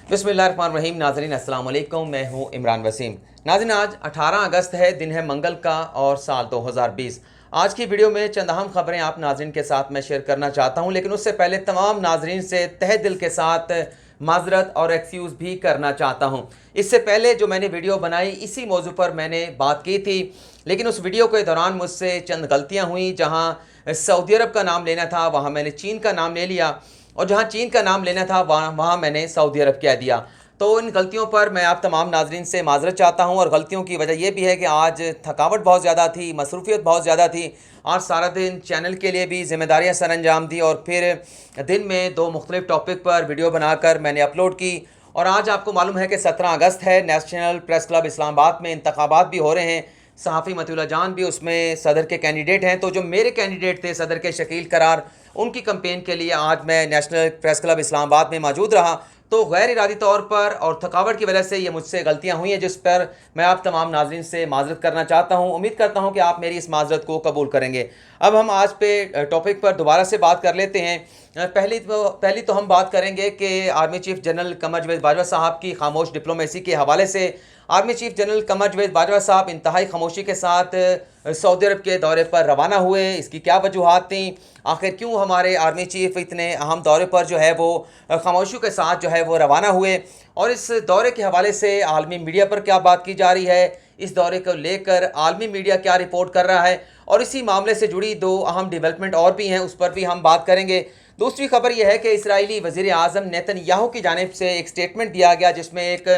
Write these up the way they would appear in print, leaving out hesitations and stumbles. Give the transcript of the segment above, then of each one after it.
बिस्मिल्लाहिर्रहमानिर्रहीम। नाज़रीन अस्सलाम वालेकुम, मैं हूँ इमरान वसीम। नाज़रीन आज 18 अगस्त है, दिन है मंगल का और साल 2020। आज की वीडियो में चंद अहम खबरें आप नाज़रीन के साथ मैं शेयर करना चाहता हूँ, लेकिन उससे पहले तमाम नाज़रीन से तहे दिल के साथ माजरत और एक्सक्यूज़ भी करना चाहता हूँ। इससे पहले जो मैंने वीडियो बनाई इसी मौजू पर मैंने बात की थी, लेकिन उस वीडियो के दौरान मुझसे चंद गलतियाँ हुई। जहाँ सऊदी अरब का नाम लेना था वहाँ मैंने चीन का नाम ले लिया, और जहाँ चीन का नाम लेना था वहाँ मैंने सऊदी अरब कह दिया। तो इन गलतियों पर मैं आप तमाम नाज़रीन से माज़रत चाहता हूँ, और गलतियों की वजह यह भी है कि आज थकावट बहुत ज़्यादा थी, मसरूफ़ियत बहुत ज़्यादा थी। आज सारा दिन चैनल के लिए भी ज़िम्मेदारियाँ सर अंजाम दी, और फिर दिन में दो मुख्तलिफ़ टॉपिक पर वीडियो बनाकर मैंने अपलोड की। और आज आपको मालूम है कि 17 अगस्त है, नेशनल प्रेस क्लब इस्लामाबाद में इंतखाबात भी हो रहे हैं। सहाफ़ी मतीउल्लाह जान भी उसमें सदर के कैंडिडेट हैं। तो जो मेरे कैंडिडेट थे सदर के शकील करार, उनकी कैंपेन के लिए आज मैं नेशनल प्रेस क्लब इस्लामाबाद में मौजूद रहा। तो गैर इरादी तौर पर और थकावट की वजह से ये मुझसे गलतियां हुई हैं, जिस पर मैं आप तमाम नाज़रीन से माज़रत करना चाहता हूं। उम्मीद करता हूं कि आप मेरी इस माज़रत को कबूल करेंगे। अब हम आज पे टॉपिक पर दोबारा से बात कर लेते हैं। पहली तो हम बात करेंगे कि army chief general Qamar Javed Bajwa साहब की खामोश डिप्लोमेसी के हवाले से। Army chief general Qamar Javed Bajwa साहब इंतहाई खामोशी के साथ सऊदी अरब के दौरे पर रवाना हुए। इसकी क्या वजूहात थी, आखिर क्यों हमारे आर्मी चीफ इतने अहम दौरे पर जो है वो खामोशी के साथ जो है वो रवाना हुए, और इस दौरे के हवाले से आलमी मीडिया पर क्या बात की जा रही है, इस दौरे को लेकर आलमी मीडिया क्या रिपोर्ट कर रहा है, और इसी मामले से जुड़ी दो अहम डेवलपमेंट और भी हैं, उस पर भी हम बात करेंगे। दूसरी खबर यह है कि इसराइली वज़ीर आज़म नेतन्याहू की जानिब से एक स्टेटमेंट दिया गया, जिसमें एक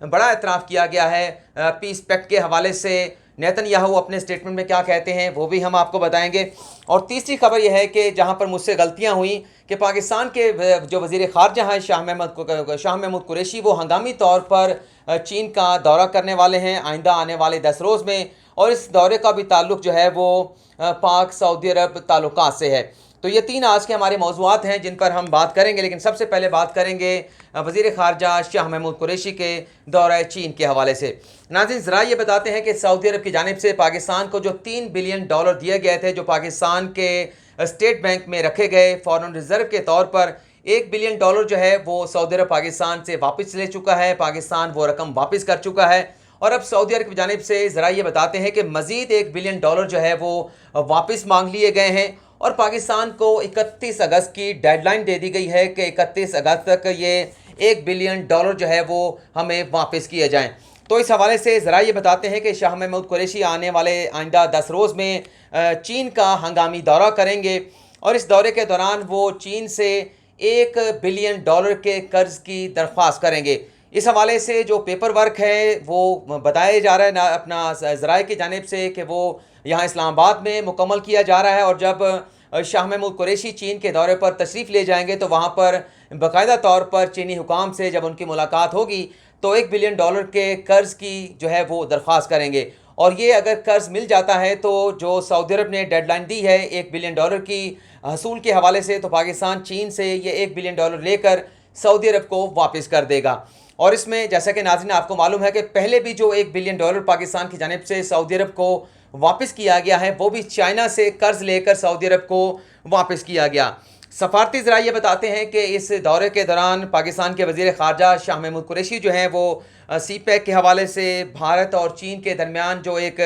बड़ा एतराफ़ किया गया है पीस पैक्ट के हवाले से। नेतन्याहू अपने स्टेटमेंट में क्या कहते हैं वो भी हम आपको बताएंगे। और तीसरी खबर यह है कि जहां पर मुझसे गलतियां हुई कि पाकिस्तान के जो वज़ीर ख़ारजा हैं शाह महमूद कुरैशी, वो हंगामी तौर पर चीन का दौरा करने वाले हैं आइंदा आने वाले 10 रोज़ में, और इस दौरे का भी ताल्लुक़ जो है वो पाक सऊदी अरब ताल्लुकात से है। तो ये तीन आज के हमारे मौज़ूआत हैं जिन पर हम बात करेंगे, लेकिन सबसे पहले बात करेंगे वज़ीर ख़ारजा शाह महमूद कुरैशी के दौरे चीन के हवाले से। नाज़रीन ज़रा ये बताते हैं कि सऊदी अरब की जानिब से पाकिस्तान को जो $3 बिलियन दिए गए थे, जो पाकिस्तान के स्टेट बैंक में रखे गए फ़ॉरेन रिज़र्व के तौर पर, $1 बिलियन जो है वो सऊदी अरब पाकिस्तान से वापस ले चुका है। पाकिस्तान वो रकम वापस कर चुका है, और अब सऊदी अरब की जानिब से ज़रा ये बताते हैं कि मज़ीद $1 बिलियन जो है वो वापस मांग लिए गए हैं, और पाकिस्तान को 31 अगस्त की डेडलाइन दे दी गई है कि 31 अगस्त तक ये $1 बिलियन जो है वो हमें वापस किए जाएं। तो इस हवाले से ज़रा ये बताते हैं कि शाह महमूद कुरैशी आने वाले आइंदा 10 रोज़ में चीन का हंगामी दौरा करेंगे, और इस दौरे के दौरान वो चीन से $1 बिलियन के कर्ज़ की दरख्वास्त करेंगे। इस हवाले से जो पेपर वर्क है वो बताया जा रहा है ना अपना ज़राए की जानिब से कि वो यहाँ इस्लामाबाद में मुकम्मल किया जा रहा है, और जब शाह महमूद कुरैशी चीन के दौरे पर तशरीफ़ ले जाएंगे तो वहाँ पर बाकायदा तौर पर चीनी हुकाम से जब उनकी मुलाकात होगी तो $1 बिलियन के कर्ज़ की जो है वो दरख्वास्त करेंगे। और ये अगर कर्ज़ मिल जाता है तो जो सऊदी अरब ने डेडलाइन दी है $1 बिलियन की हसूल के हवाले से, तो पाकिस्तान चीन से ये $1 बिलियन लेकर सऊदी अरब को वापस कर देगा। और इसमें जैसा कि नाज़रीन आपको मालूम है कि पहले भी जो $1 बिलियन पाकिस्तान की जानिब से सऊदी अरब को वापस किया गया है, वो भी चाइना से कर्ज़ लेकर सऊदी अरब को वापस किया गया। सफारती ज़रा ये बताते हैं कि इस दौरे के दौरान पाकिस्तान के वज़ीर ख़ारजा शाह महमूद कुरैशी जो हैं वो सी पैक के हवाले से भारत और चीन के दरमियान जो एक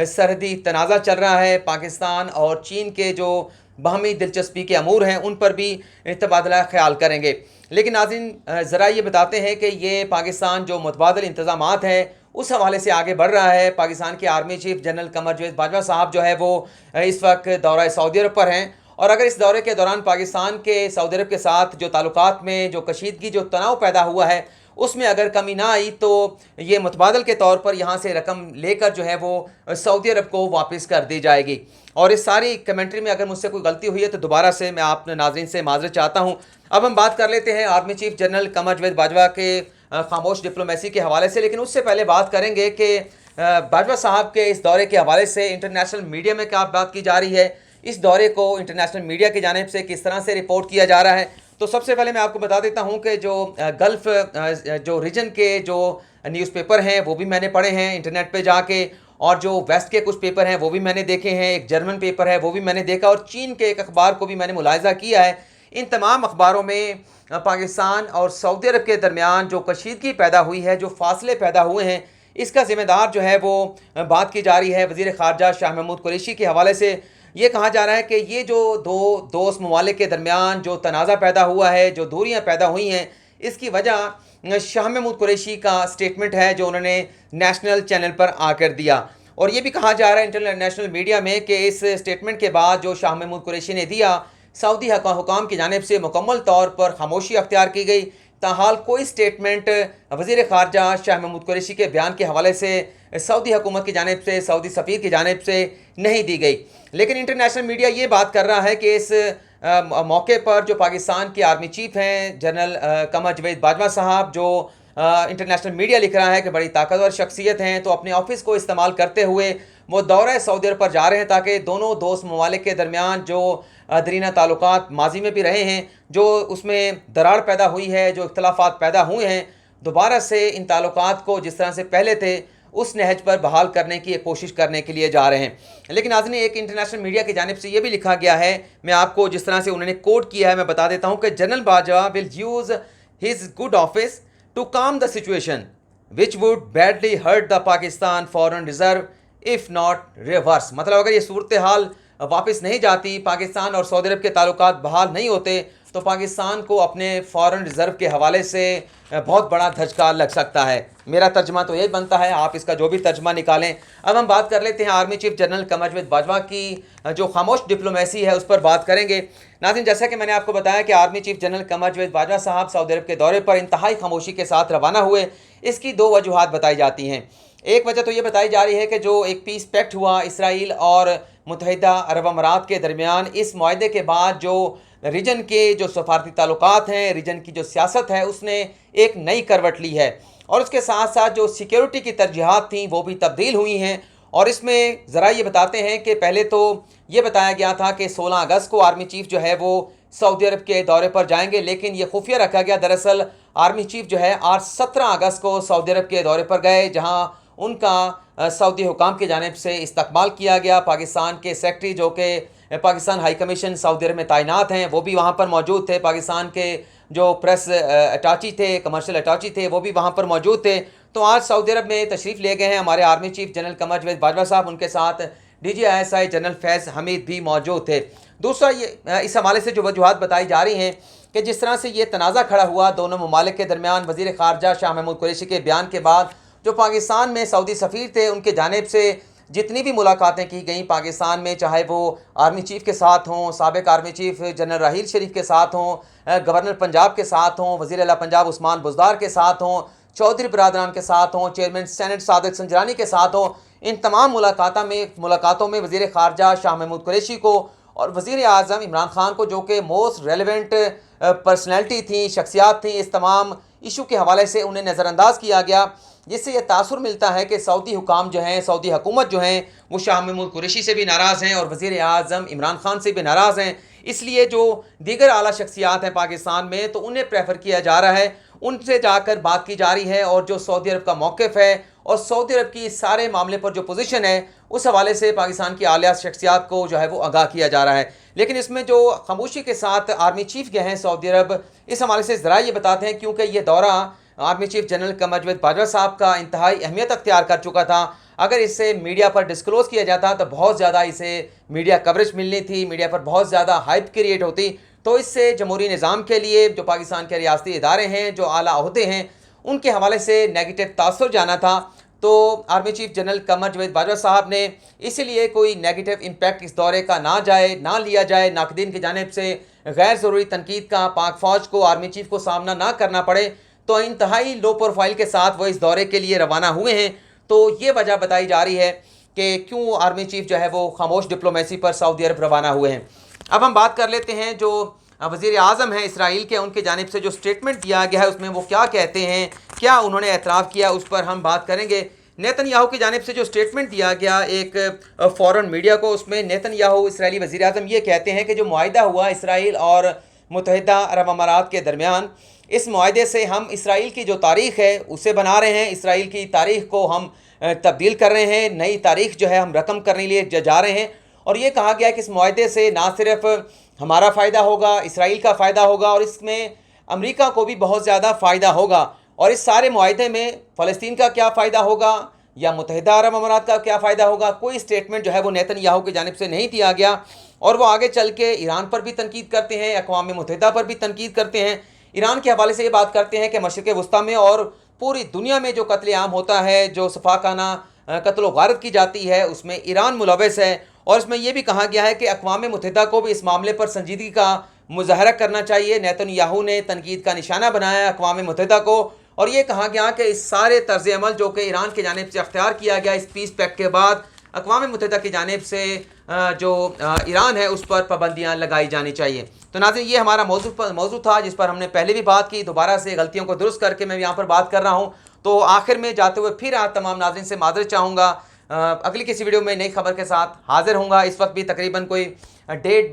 सरहदी तनाज़ा चल रहा है, पाकिस्तान और चीन के जो बाहमी दिलचस्पी के अमूर हैं उन पर भी तबादला ख्याल करेंगे। लेकिन नाज़रीन ज़रा ये बताते हैं कि ये पाकिस्तान जो मुतबादल इंतज़ामात हैं उस हवाले से आगे बढ़ रहा है। पाकिस्तान के army chief general Qamar Javed Bajwa साहब जो है वो इस वक्त दौरा सऊदी अरब पर हैं, और अगर इस दौरे के दौरान पाकिस्तान के सऊदी अरब के साथ जो ताल्लुकात में जो कशीदगी जो तनाव पैदा हुआ है उसमें अगर कमी ना आई तो ये मुतबादल के तौर पर यहाँ से रकम लेकर जो है वो सऊदी अरब को वापस कर दी जाएगी। और इस सारी कमेंट्री में अगर मुझसे कोई गलती हुई है तो दोबारा से मैं आप नाज़रीन से माज़रत चाहता हूँ। अब हम बात कर लेते हैं army chief general Qamar Javed Bajwa के खामोश डिप्लोमेसी के हवाले से, लेकिन उससे पहले बात करेंगे कि बाजवा साहब के इस दौरे के हवाले से इंटरनेशनल मीडिया में क्या बात की जा रही है, इस दौरे को इंटरनेशनल मीडिया की जानिब से किस तरह से रिपोर्ट किया जा रहा है। तो सबसे पहले मैं आपको बता देता हूं कि जो गल्फ़ जो रीजन के जो न्यूज़पेपर हैं वो भी मैंने पढ़े हैं इंटरनेट पे जाके, और जो वेस्ट के कुछ पेपर हैं वो भी मैंने देखे हैं, एक जर्मन पेपर है वो भी मैंने देखा, और चीन के एक अखबार को भी मैंने मुलाहिज़ा किया है। इन तमाम अखबारों में पाकिस्तान और सऊदी अरब के दरमियान जो कशीदगी पैदा हुई है, जो फासले पैदा हुए हैं, इसका ज़िम्मेदार जो है वो बात की जा रही है वज़ीर ख़ारजा शाह महमूद कुरैशी के हवाले से। ये कहा जा रहा है कि ये जो दो दोस्त ममालिक के दरमियान जो तनाज़ा पैदा हुआ है, जो दूरियाँ पैदा हुई हैं, इसकी वजह शाह महमूद कुरैशी का स्टेटमेंट है जो उन्होंने नेशनल चैनल पर आकर दिया। और ये भी कहा जा रहा है इंटरनेशनल मीडिया में कि इस स्टेटमेंट के बाद जो शाह महमूद कुरैशी ने दिया, सऊदी हुकाम की जानिब से मुकम्मल तौर पर खामोशी अख्तियार की गई। ताहाल कोई स्टेटमेंट वज़ीर ख़ारजा शाह महमूद कुरैशी के बयान के हवाले से सऊदी हुकूमत की जानिब से, सऊदी सफ़ीर की जानिब से नहीं दी गई। लेकिन इंटरनेशनल मीडिया ये बात कर रहा है कि इस मौके पर जो पाकिस्तान के आर्मी चीफ हैं जनरल कमर जवेद बाजवा साहब, जो इंटरनेशनल मीडिया लिख रहा है कि बड़ी ताकतवर शख्सियत हैं, तो अपने ऑफिस को इस्तेमाल करते हुए वो दौरा सऊदी अरब पर जा रहे हैं ताकि दोनों दोस्त ममालिक के दरमियान जो दरीना ताल्लुकात माजी में भी रहे हैं, जो उसमें दरार पैदा हुई है, जो इख्तलाफात पैदा हुए हैं, दोबारा से इन ताल्लुकात को जिस तरह से पहले थे उस नहज पर बहाल करने की कोशिश करने के लिए जा रहे हैं। लेकिन नाज़रीन, एक इंटरनेशनल मीडिया की जानिब से ये भी लिखा गया है, मैं आपको जिस तरह से उन्होंने कोट किया है मैं बता देता हूँ कि general Bajwa will use his good office to calm the situation which would badly hurt the Pakistan foreign reserve if not reverse. मतलब अगर ये सूरत हाल वापस नहीं जाती, पाकिस्तान और सऊदी अरब के ताल्लुकात बहाल नहीं होते, तो पाकिस्तान को अपने फॉरेन रिज़र्व के हवाले से बहुत बड़ा धचका लग सकता है। मेरा तर्जमा तो यही बनता है, आप इसका जो भी तर्जमा निकालें। अब हम बात कर लेते हैं आर्मी चीफ जनरल कमर जवेद बाजवा की जो खामोश डिप्लोमेसी है उस पर बात करेंगे। नाज़रीन, जैसा कि मैंने आपको बताया कि आर्मी चीफ जनरल कमर जवेद बाजवा साहब सऊदी अरब के दौरे पर इंतहाई खामोशी के साथ रवाना हुए। इसकी दो वजूहात बताई जाती हैं। एक वजह तो ये बताई जा रही है कि जो एक पीस पैक्ट हुआ इसराइल और मुत्तहिदा अरब अमारात के दरमियान, इस मुआहदे के बाद जो रीजन के जो सफारती ताल्लुकात हैं, रीजन की जो सियासत है, उसने एक नई करवट ली है और उसके साथ साथ जो सिक्योरिटी की तरजीहात थी वो भी तब्दील हुई हैं। और इसमें ज़रा ये बताते हैं कि पहले तो ये बताया गया था कि 16 अगस्त को आर्मी चीफ जो है वो सऊदी अरब के दौरे पर जाएंगे, लेकिन ये खुफिया रखा गया। दरअसल आर्मी चीफ जो है आज 17 अगस्त को सऊदी अरब के दौरे पर गए, जहाँ उनका सऊदी हुकाम की जानिब से इस्तकबाल किया गया। पाकिस्तान के सेक्रेटरी जो कि पाकिस्तान हाई कमीशन सऊदी अरब में तैनात हैं वो भी वहाँ पर मौजूद थे। पाकिस्तान के जो प्रेस अटैची थे, कमर्शियल अटैची थे, वो भी वहाँ पर मौजूद थे। तो आज सऊदी अरब में तशरीफ़ ले गए हैं हमारे आर्मी चीफ जनरल कमर जवेद बाजवा साहब, उनके साथ DGISI जनरल फैज़ हमीद भी मौजूद थे। दूसरा ये इस हवाले से जो वजूहात बताई जा रही हैं कि जिस तरह से ये तनाज़ा खड़ा हुआ दोनों ममालिक के दरमियान वज़ीर ख़ारजा शाह महमूद कुरैशी के बयान के बाद, जो पाकिस्तान में सऊदी सफ़ीर थे उनके जानिब से जितनी भी मुलाकातें की गई पाकिस्तान में, चाहे वो आर्मी चीफ के साथ हों, साबिक़ आर्मी चीफ जनरल राहील शरीफ के साथ हों, गवर्नर पंजाब के साथ हों, वज़ीर आला पंजाब उस्मान बुज़दार के साथ हों, चौधरी बरादरान के साथ हों, चेयरमैन सेनेट सादिक संजरानी के साथ हों, इन तमाम मुलाकातों में वज़ीर ख़ारजा शाह महमूद कुरैशी को और वज़ीर आज़म इमरान खान को, जो कि मोस्ट रेलिवेंट पर्सनैलिटी थी, शख्सियात थी, इस तमाम इशू के हवाले से उन्हें नज़रअंदाज किया गया, जिससे यह तासुर मिलता है कि सऊदी हुकाम जो हैं, सऊदी हुकूमत जो हैं, वो शाह महमूद कुरैशी से भी नाराज़ हैं और वज़ीर आज़म इमरान खान से भी नाराज़ हैं। इसलिए जो दीगर आला शख्सियात हैं पाकिस्तान में, तो उन्हें प्रेफर किया जा रहा है, उनसे जाकर बात की जा रही है। और जो सऊदी अरब का मौक़िफ़ है और सऊदी अरब की सारे मामले पर जो पोजीशन है, उस हवाले से पाकिस्तान की आलिया शख्सियात को जो है वो आगाह किया जा रहा है। लेकिन इसमें जो खामोशी के साथ आर्मी चीफ गए हैं सऊदी अरब, इस हवाले से ज़रा ये बताते हैं, क्योंकि ये दौरा आर्मी चीफ जनरल कमर जवेद बाजवा साहब का इंतहाई अहमियत अख्तियार कर चुका था। अगर इसे मीडिया पर डिस्क्लोज़ किया जाता तो बहुत ज़्यादा इसे मीडिया कवरेज मिलनी थी, मीडिया पर बहुत ज़्यादा हाइप क्रिएट होती, तो इससे जमहूरी निज़ाम के लिए जो पाकिस्तान के रियासती इदारे हैं, जो आला अहदे हैं, उनके हवाले से नेगेटिव तासुर जाना था। तो आर्मी चीफ जनरल कमर जवेद बाजवा साहब ने इसीलिए कोई नेगेटिव इम्पैक्ट इस दौरे का ना लिया जाए, नाक़दीन की जानिब से गैर ज़रूरी तनकीद का पाक फ़ौज को, आर्मी चीफ को सामना ना करना पड़े, तो इंतहाई लो प्रोफाइल के साथ वो इस दौरे के लिए रवाना हुए हैं। तो ये वजह बताई जा रही है कि क्यों आर्मी चीफ जो है वो खामोश डिप्लोमेसी पर सऊदी अरब रवाना हुए हैं। अब हम बात कर लेते हैं जो वज़ीर आज़म हैं इसराइल के, उनके जानिब से जो स्टेटमेंट दिया गया है उसमें वो क्या कहते हैं, क्या उन्होंने एतराफ़ किया, उस पर हम बात करेंगे। नेतन्याहू की जानिब से जो स्टेटमेंट दिया गया एक फ़ॉरेन मीडिया को, उसमें नेतन्याहू इसराइली वज़ीर आज़म ये कहते हैं कि जो मुआहिदा हुआ इसराइल और मुत्तहिदा अरब अमारात के दरमियान, इस मुआहिदे से हम इसराइल की जो तारीख़ है उसे बना रहे हैं, इसराइल की तारीख़ को हम तब्दील कर रहे हैं, नई तारीख़ जो है हम रकम करने के लिए जा रहे हैं। और ये कहा गया कि इस मुआहिदे से ना सिर्फ हमारा फ़ायदा होगा, इसराइल का फ़ायदा होगा और इसमें अमेरिका को भी बहुत ज़्यादा फ़ायदा होगा। और इस सारे मुआहदे में फ़लस्तीन का क्या फ़ायदा होगा या मुत्तहिदा अरब अमारात का क्या फ़ायदा होगा, कोई स्टेटमेंट जो है वो नेतन्याहू की जानिब से नहीं दिया गया। और वो आगे चल के ईरान पर भी तनकीद करते हैं, अक़वाम मुत्तहिदा पर भी तनकीद करते हैं। ईरान के हवाले से ये बात करते हैं कि मशरिक़ वस्ता में और पूरी दुनिया में जो कत्ल आम होता है, जो सफाकाना कत्ल गारत की जाती है, उसमें ईरान मुलव्वस है। और इसमें यह भी कहा गया है कि अक़वाम मुत्तहिदा को भी इस मामले पर संजीदगी का मुज़ाहरा करना चाहिए। नेतन्याहू ने तनकीद का निशाना बनाया अक़वाम मुत्तहिदा को और ये कहा गया कि इस सारे तर्ज़ अमल जो कि ईरान की जानिब से अख्तियार किया गया इस पीस पैक्ट के बाद, अक़वाम मुत्तहिदा की जानिब से जो ईरान है उस पर पाबंदियाँ लगाई जानी चाहिए। तो नाज़रीन, ये हमारा मौजू था जिस पर हमने पहले भी बात की। दोबारा से गलतियों को दुरुस्त करके मैं यहाँ पर बात कर रहा हूँ। तो आखिर में जाते हुए फिर आज तमाम नाज़रीन से माज़रत चाहूँगा। अगली किसी वीडियो में नई खबर के साथ हाज़िर होऊंगा। इस वक्त भी तकरीबन कोई 1:30